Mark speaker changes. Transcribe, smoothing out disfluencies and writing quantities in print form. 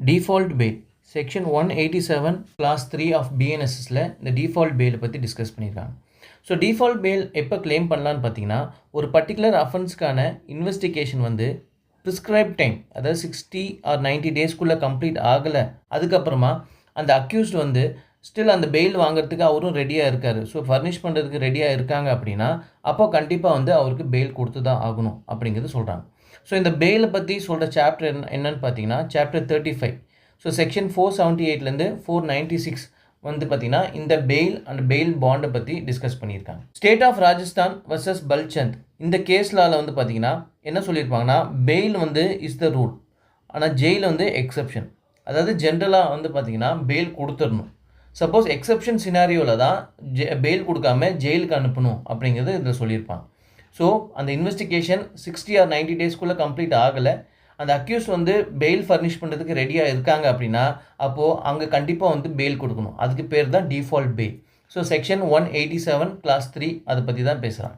Speaker 1: Default bail section 187 clause 3 of பிஎன்எஸ்எஸில் இந்த default பெயிலை பற்றி டிஸ்கஸ் பண்ணியிருக்காங்க. ஸோ டிஃபால்ட் பெயில் எப்போ கிளைம் பண்ணலான்னு பார்த்தீங்கன்னா, ஒரு பர்டிகுலர் அஃபென்ஸ்க்கான இன்வெஸ்டிகேஷன் வந்து ப்ரிஸ்கிரைப் டைம், அதாவது 60 ஆர் 90 டேஸ்க்குள்ளே கம்ப்ளீட் ஆகலை, அதுக்கப்புறமா அந்த அக்யூஸ்ட் வந்து ஸ்டில் அந்த பெயில் வாங்குறதுக்கு அவரும் ரெடியாக இருக்கார், ஸோ ஃபர்னிஷ் பண்ணுறதுக்கு ரெடியாக இருக்காங்க அப்படின்னா, அப்போ கண்டிப்பாக வந்து அவருக்கு பெயில் கொடுத்து தான் ஆகணும் அப்படிங்கிறது சொல்கிறாங்க. ஸோ இந்த பெயிலை பற்றி சொல்கிற சாப்டர் என்னன்னு பார்த்தீங்கன்னா சாப்டர் 35. ஸோ செக்ஷன் 478லேருந்து 496 வந்து பார்த்திங்கன்னா இந்த பெயில் அண்ட் பெயில் பாண்டை பற்றி டிஸ்கஸ் பண்ணியிருக்காங்க. ஸ்டேட் ஆஃப் ராஜஸ்தான் வர்சஸ் பல்சந்த் இந்த கேஸ்லால் வந்து பார்த்திங்கன்னா என்ன சொல்லியிருப்பாங்கன்னா, பெயில் வந்து இஸ் த ரூல், ஆனால் ஜெயில் வந்து எக்ஸப்ஷன். அதாவது ஜென்ரலாக வந்து பார்த்திங்கன்னா பெயில் கொடுத்துடணும். சப்போஸ் எக்ஸப்ஷன் சினாரியோவில் தான் பெயில் கொடுக்காம ஜெயிலுக்கு அனுப்பணும் அப்படிங்கிறது இதில் சொல்லியிருப்பாங்க. ஸோ அந்த இன்வெஸ்டிகேஷன் 60 ஆர் 90 டேஸ்க்குள்ளே கம்ப்ளீட் ஆகலை, அந்த அக்யூஸ் வந்து பெயில் ஃபர்னிஷ் பண்ணுறதுக்கு ரெடியாக இருக்காங்க அப்படின்னா, அப்போது அங்கே கண்டிப்பாக வந்து பெயில் கொடுக்கணும். அதுக்கு பேர் தான் default bail. So section 187 clause 3 அதை பற்றி தான் பேசுகிறாங்க.